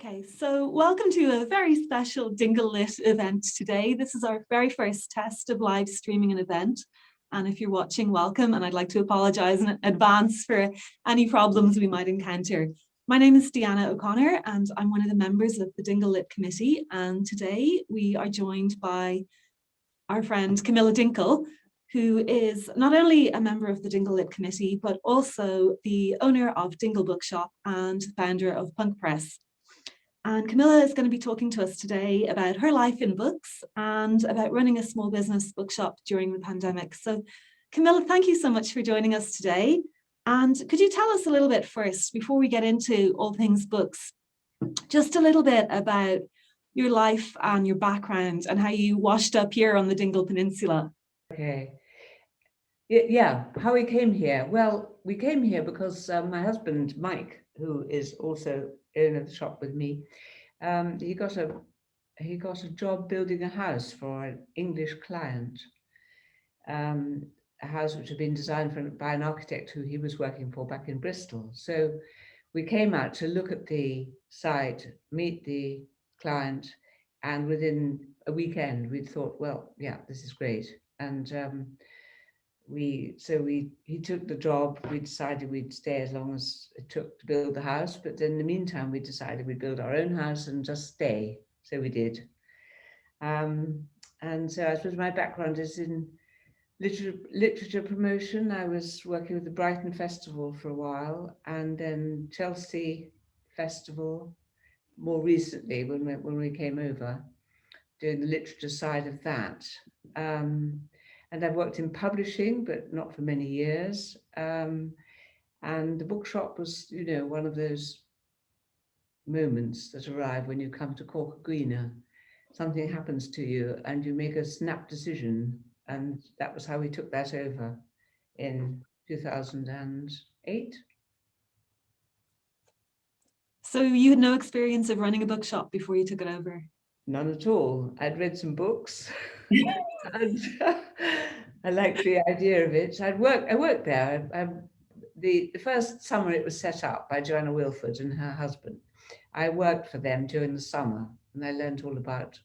Okay, so welcome to a very special Dingle Lit event today. This is our very first test of live streaming an event. And if you're watching, welcome. And I'd like to apologize in advance for any problems we might encounter. My name is Deanna O'Connor, and I'm one of the members of the Dingle Lit committee. And today we are joined by our friend Camilla Dinkel, who is not only a member of the Dingle Lit committee, but also the owner of Dingle Bookshop and founder of Punk Press. And Camilla is going to be talking to us today about her life in books and about running a small business bookshop during the pandemic. So Camilla, thank you so much for joining us today. And could you tell us a little bit first, before we get into all things books, just a little bit about your life and your background and how you washed up here on the Dingle Peninsula? Okay. Yeah, how we came here. Well, we came here because my husband, Mike, who is also owner of the shop with me, he got a job building a house for an English client, a house which had been designed by an architect who he was working for back in Bristol. So we came out to look at the site, meet the client, and within a weekend we thought, well, yeah, this is great. And he took the job. We decided we'd stay as long as it took to build the house, but in the meantime we decided we'd build our own house and just stay. So we did. And so I suppose my background is in literature promotion. I was working with the Brighton Festival for a while, and then Chelsea Festival more recently when we came over, doing the literature side of that. And I've worked in publishing, but not for many years. And the bookshop was, one of those moments that arrive when you come to Cornwall. Something happens to you and you make a snap decision. And that was how we took that over in 2008. So you had no experience of running a bookshop before you took it over? None at all. I'd read some books and I liked the idea of it. I worked there. The first summer it was set up by Joanna Wilford and her husband. I worked for them during the summer, and I learned about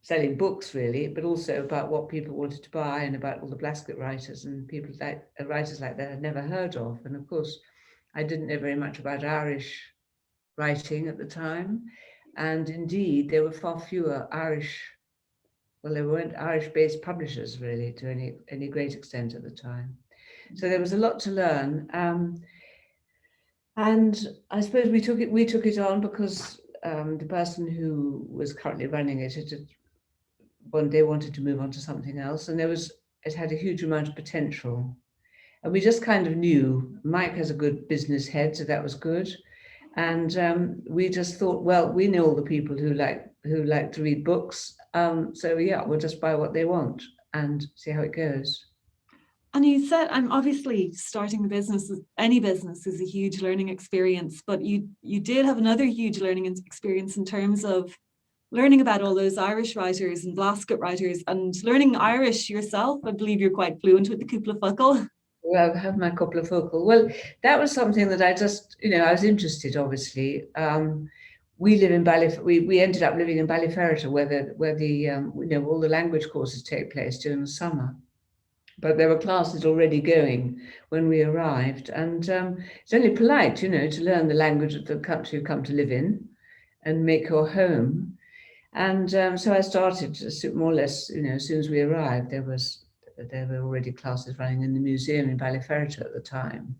selling books really, but also about what people wanted to buy and about all the Blasket writers and people like writers like that I'd never heard of. And of course, I didn't know very much about Irish writing at the time, and indeed there were far fewer there weren't Irish-based publishers really to any great extent at the time. So there was a lot to learn, and I suppose we took it on because the person who was currently running it one day wanted to move on to something else, and it had a huge amount of potential, and we just kind of knew. Mike has a good business head, so that was good. And we just thought, well, we know all the people who like to read books. So yeah, we'll just buy what they want and see how it goes. And you said, I'm obviously starting the business, any business is a huge learning experience, but you did have another huge learning experience in terms of learning about all those Irish writers and Blasket writers and learning Irish yourself. I believe you're quite fluent with the Cúpla Focal. Well, I have my Cúpla Focal. Well, that was something that I just, I was interested, obviously. We live in we ended up living in Ballyferrita where the all the language courses take place during the summer. But there were classes already going when we arrived. And it's only polite, to learn the language of the country you come to live in and make your home. And so I started more or less, as soon as we arrived, there were already classes running in the museum in Ballyferrita at the time.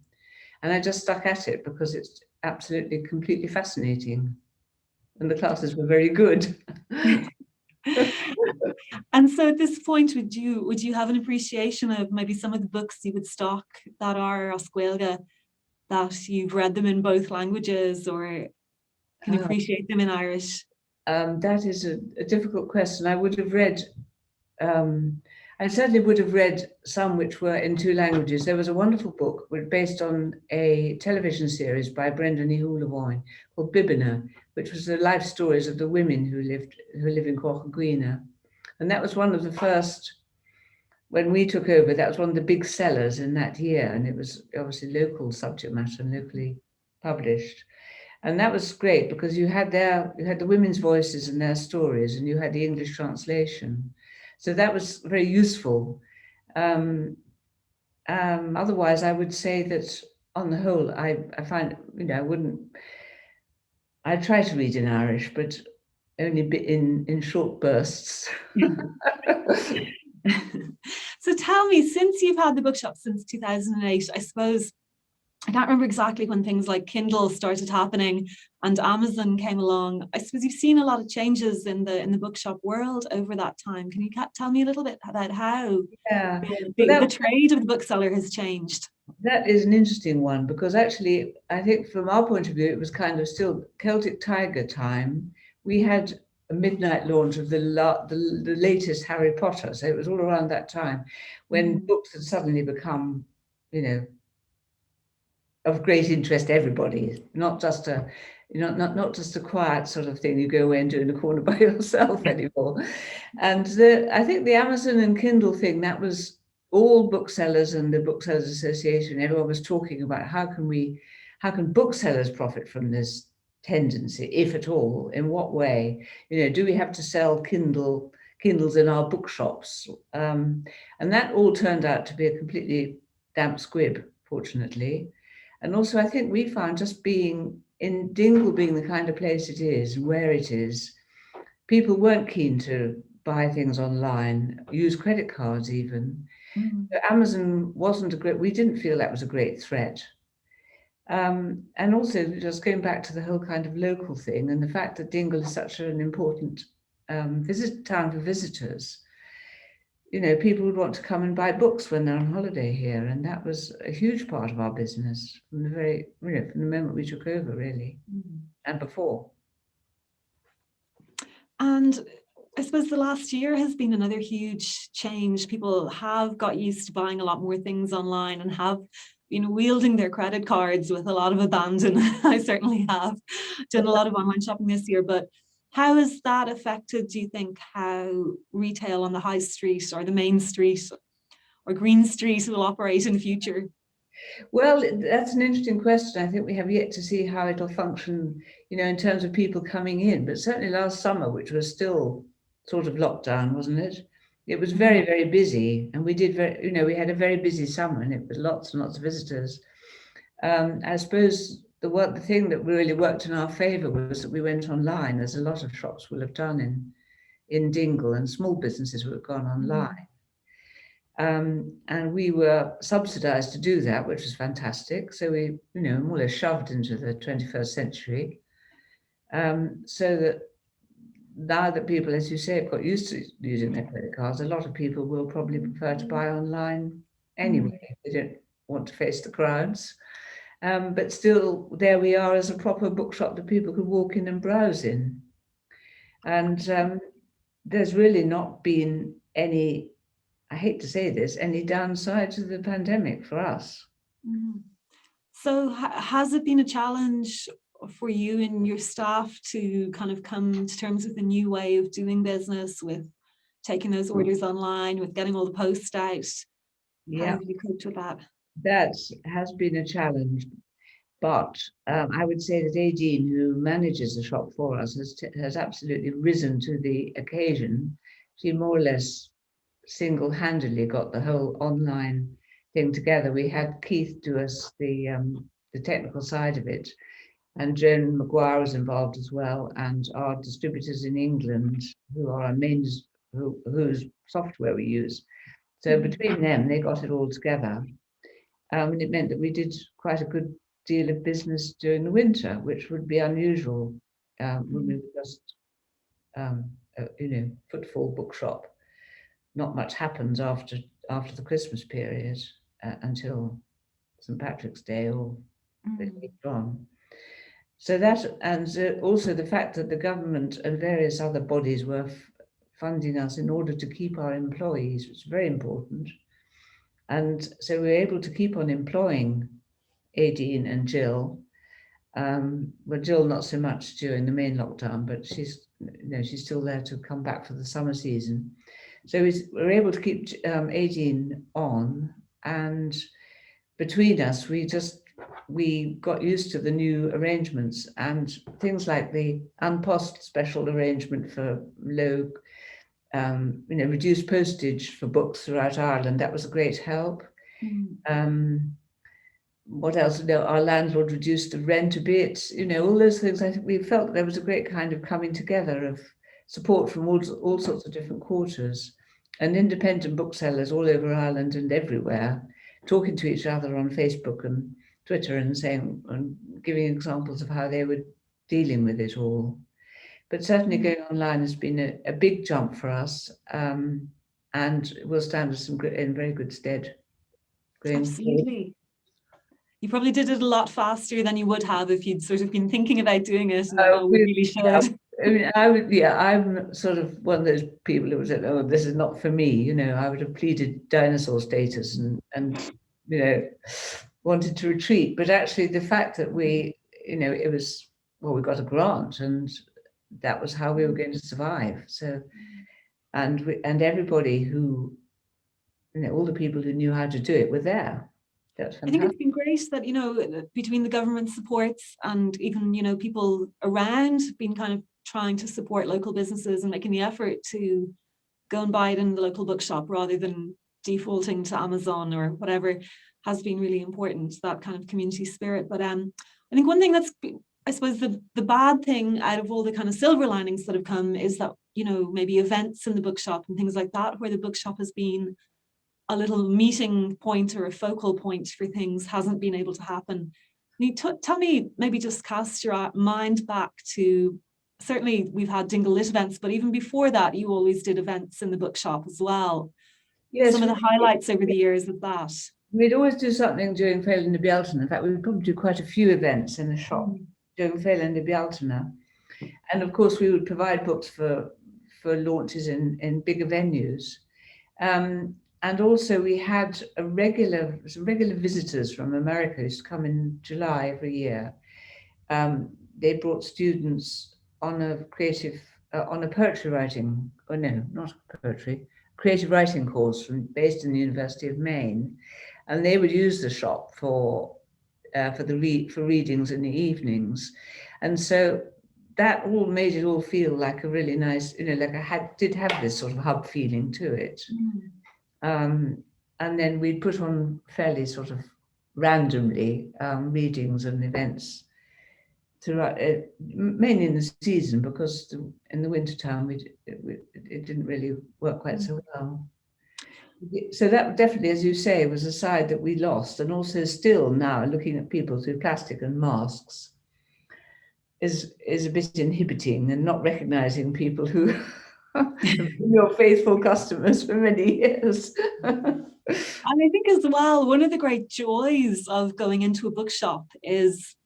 And I just stuck at it because it's absolutely, completely fascinating. And the classes were very good. And so at this point, would you have an appreciation of maybe some of the books you would stock that are Oscuelga, that you've read them in both languages or can appreciate them in Irish? That is a difficult question. I would have read, I certainly would have read some which were in two languages. There was a wonderful book based on a television series by Brendan Ní Shúilleabháin called Bibina, which was the life stories of the women who live in Cornwall. And that was one of the first, when we took over, that was one of the big sellers in that year. And it was obviously local subject matter and locally published. And that was great because you had the women's voices and their stories, and you had the English translation. So that was very useful. Otherwise, I would say that on the whole, I find, I try to read in Irish, but only in short bursts. So tell me, since you've had the bookshop since 2008, I suppose, I can't remember exactly when things like Kindle started happening and Amazon came along. I suppose you've seen a lot of changes in the bookshop world over that time. Can you tell me a little bit about how the trade of the bookseller has changed? That is an interesting one, because actually, I think from our point of view, it was kind of still Celtic Tiger time. We had a midnight launch of the latest Harry Potter. So it was all around that time when books had suddenly become, of great interest to everybody, not just a quiet sort of thing you go away and do in a corner by yourself anymore. And I think the Amazon and Kindle thing, that was all booksellers and the Booksellers Association, everyone was talking about how can booksellers profit from this tendency, if at all, in what way? Do we have to sell Kindles in our bookshops? And that all turned out to be a completely damp squib, fortunately. And also, I think we found, just being in Dingle being the kind of place it is, where it is, people weren't keen to buy things online, use credit cards even. So Amazon wasn't we didn't feel that was a great threat. And also, just going back to the whole kind of local thing and the fact that Dingle is such an important town for visitors. People would want to come and buy books when they're on holiday here, and that was a huge part of our business from the moment we took over, really, and before. And I suppose the last year has been another huge change. People have got used to buying a lot more things online and have been wielding their credit cards with a lot of abandon. I certainly have done a lot of online shopping this year, but how has that affected, do you think, how retail on the high street or the main street or Green Street will operate in future? Well, that's an interesting question. I think we have yet to see how it'll function, in terms of people coming in. But certainly last summer, which was still sort of lockdown, wasn't it? It was very, very busy, and we had a very busy summer, and it was lots and lots of visitors. I suppose the thing that really worked in our favour was that we went online, as a lot of shops will have done in Dingle, and small businesses would have gone online. And we were subsidised to do that, which was fantastic. So we, more or less shoved into the 21st century. So that now that people, as you say, have got used to using their credit cards, a lot of people will probably prefer to buy online anyway. They don't want to face the crowds. But still, there we are as a proper bookshop that people could walk in and browse in. And there's really not been any, I hate to say this, any downside to the pandemic for us. So has it been a challenge for you and your staff to kind of come to terms with a new way of doing business, with taking those orders online, with getting all the posts out? Yeah. How have you coped with that? That has been a challenge. But I would say that Aideen, who manages the shop for us, has absolutely risen to the occasion. She more or less single-handedly got the whole online thing together. We had Keith do us the technical side of it, and Joan Maguire was involved as well, and our distributors in England, who are our main, whose software we use. So between them, they got it all together, and it meant that we did quite a good deal of business during the winter, which would be unusual when we were just footfall bookshop. Not much happens after the Christmas period until St. Patrick's Day or later on. So that, and also the fact that the government and various other bodies were funding us in order to keep our employees, which is very important. And so we were able to keep on employing Aideen and Jill. Well, Jill not so much during the main lockdown, but she's still there to come back for the summer season. So we're able to keep Aideen on, and between us, we just we got used to the new arrangements, and things like the Unpost special arrangement for low, reduced postage for books throughout Ireland. That was a great help. What else? Our landlord reduced the rent a bit. All those things. I think we felt there was a great kind of coming together of support from all sorts of different quarters, and independent booksellers all over Ireland and everywhere, talking to each other on Facebook and Twitter and saying and giving examples of how they were dealing with it all. But certainly going online has been a big jump for us, and will stand us in very good stead. Absolutely. You probably did it a lot faster than you would have if you'd sort of been thinking about doing it. And we really should. Yeah, I'm sort of one of those people who said, "Oh, this is not for me." I would have pleaded dinosaur status and wanted to retreat. But actually, the fact that we got a grant, and that was how we were going to survive. So, and everybody who, all the people who knew how to do it were there. That's fantastic. I think it's been great that, between the government supports and even, people around been kind of trying to support local businesses and making the effort to go and buy it in the local bookshop rather than defaulting to Amazon or whatever has been really important, that kind of community spirit. But I think one thing that's, I suppose, the bad thing out of all the kind of silver linings that have come is that, maybe events in the bookshop and things like that, where the bookshop has been a little meeting point or a focal point for things, hasn't been able to happen. Can you tell me, maybe just cast your mind back to, certainly we've had Dingle Lit events, but even before that, you always did events in the bookshop as well. Yes, some of the highlights over the years of that. We'd always do something during Féile na Bealtaine. In fact, we would probably do quite a few events in the shop during Féile na Bealtaine. And of course, we would provide books for launches in bigger venues. And also we had some regular visitors from America who used to come in July every year. They brought students on a poetry writing, creative writing course based in the University of Maine. And they would use the shop for readings in the evenings. And so that all made it all feel like a really nice, did have this sort of hub feeling to it. And then we'd put on fairly sort of randomly readings and events throughout, mainly in the season, because in the wintertime it didn't really work quite so well. So that definitely, as you say, was a side that we lost, and also still now looking at people through plastic and masks is a bit inhibiting, and not recognizing people who your faithful customers for many years. And I think as well, one of the great joys of going into a bookshop is,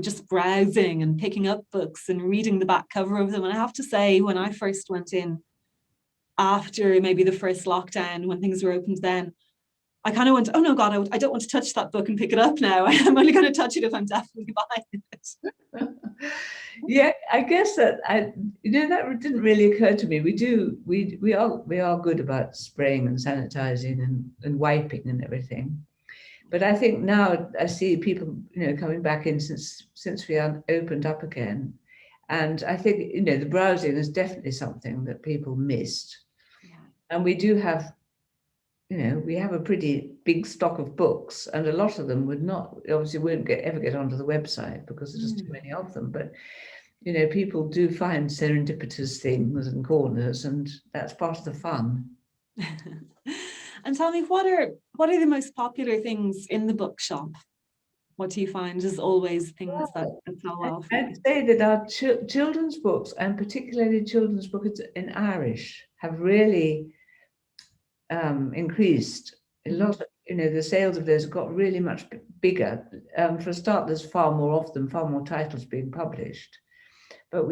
just browsing and picking up books and reading the back cover of them. And I have to say, when I first went in, after maybe the first lockdown, when things were opened then, I kind of went, oh no, God, I don't want to touch that book and pick it up now. I'm only going to touch it if I'm definitely buying it. Yeah, I guess that that didn't really occur to me. We are good about spraying and sanitizing and wiping and everything. But I think now I see people, coming back in since we are opened up again. And I think, the browsing is definitely something that people missed. Yeah. And we do have, we have a pretty big stock of books, and a lot of them won't ever get onto the website because there's just too many of them. But, people do find serendipitous things and corners, and that's part of the fun. And tell me, what are the most popular things in the bookshop? What do you find is always things that sell well for you? I'd say that our children's books, and particularly children's books in Irish, have really increased a lot. The sales of those have got really much bigger. For a start, there's far more titles being published. But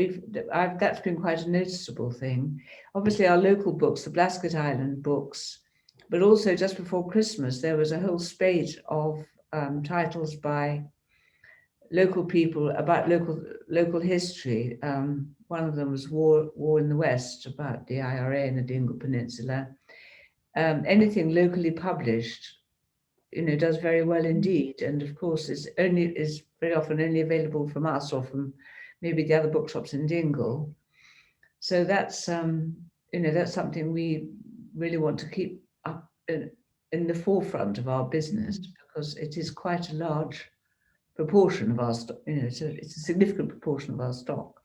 that's been quite a noticeable thing. Obviously, our local books, the Blasket Island books, but also just before Christmas, there was a whole spate of titles by local people about local history. One of them was War in the West, about the IRA in the Dingle Peninsula. Anything locally published does very well indeed. And of course, is very often only available from us or from maybe the other bookshops in Dingle. So that's that's something we really want to keep up in the forefront of our business, because it is quite a large proportion of our stock. It's a significant proportion of our stock.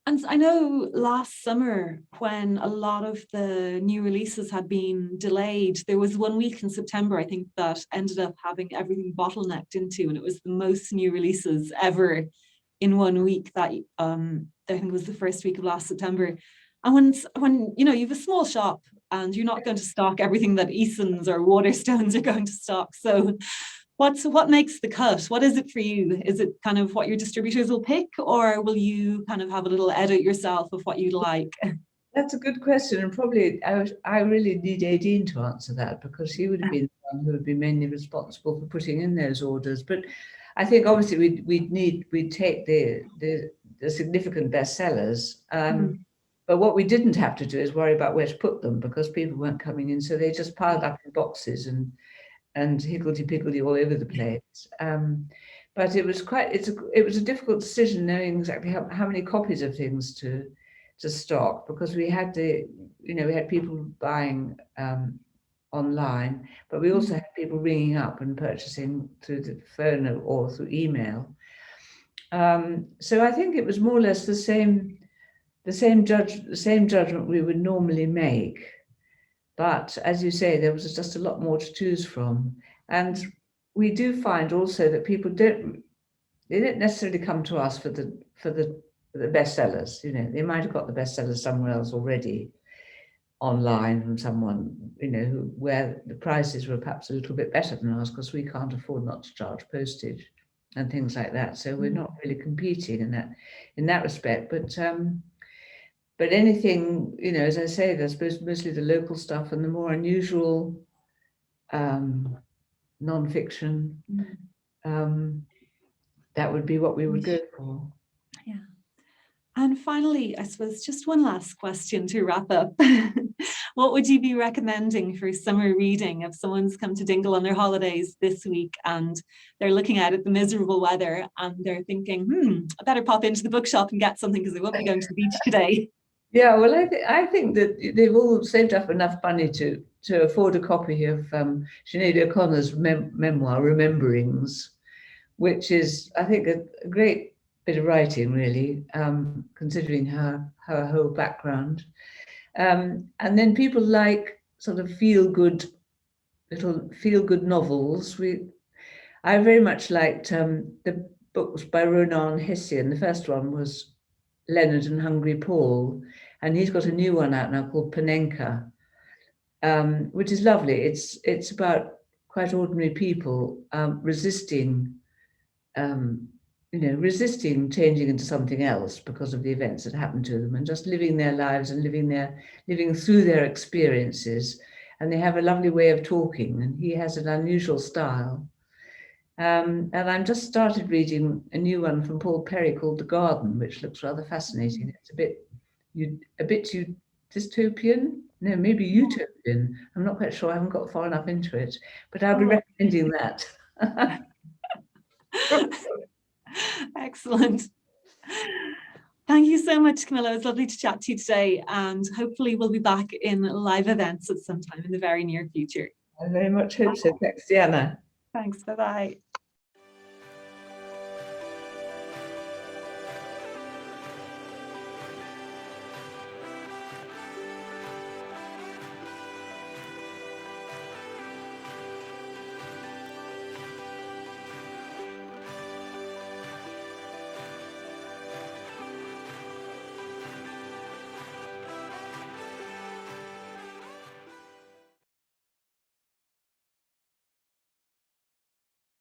And I know last summer, when a lot of the new releases had been delayed, there was 1 week in September, I think, that ended up having everything bottlenecked into, and it was the most new releases ever in 1 week. That I think was the first week of last September. And when you have a small shop and you're not going to stock everything that Eason's or Waterstones are going to stock, so what makes the cut? What is it for you? Is it kind of what your distributors will pick, or will you kind of have a little edit yourself of what you'd like? That's a good question, and probably I really need Aideen to answer that, because he would have been the one who would be mainly responsible for putting in those orders. But I think obviously we'd take the significant bestsellers. But what we didn't have to do is worry about where to put them, because people weren't coming in, so they just piled up in boxes and higgledy-piggledy all over the place. But it was a difficult decision, knowing exactly how many copies of things to stock, because we had we had people buying online, but we also had people ringing up and purchasing through the phone or through email. So I think it was more or less the same judgment we would normally make. But as you say, there was just a lot more to choose from. And we do find also that people don't necessarily come to us for the bestsellers. They might have got the bestsellers somewhere else already, online from someone, where the prices were perhaps a little bit better than ours, because we can't afford not to charge postage and things like that. So we're not really competing in that respect. But anything, as I say, I suppose mostly the local stuff and the more unusual non-fiction, that would be what we would go for. Yeah. And finally, I suppose just one last question to wrap up. What would you be recommending for summer reading if someone's come to Dingle on their holidays this week and they're looking out at the miserable weather and they're thinking, I better pop into the bookshop and get something because I won't be going to the beach today? Yeah, well, I think that they've all saved up enough money to afford a copy of Sinead O'Connor's memoir, Rememberings, which is, I think, a great bit of writing, really, considering her whole background. And then people like sort of feel-good novels. I very much liked the books by Ronan Hessian. The first one was Leonard and Hungry Paul, and he's got a new one out now called Panenka, which is lovely. It's about quite ordinary people resisting changing into something else because of the events that happened to them, and just living their lives and living through their experiences. And they have a lovely way of talking, and he has an unusual style. And I've just started reading a new one from Paul Perry called The Garden, which looks rather fascinating. It's a bit dystopian, no, maybe utopian. I'm not quite sure. I haven't got far enough into it, but I'll be recommending that. Excellent. Thank you so much, Camilla. It was lovely to chat to you today, and hopefully we'll be back in live events at some time in the very near future. I very much hope so. Thanks, Deanna. Thanks. Bye-bye.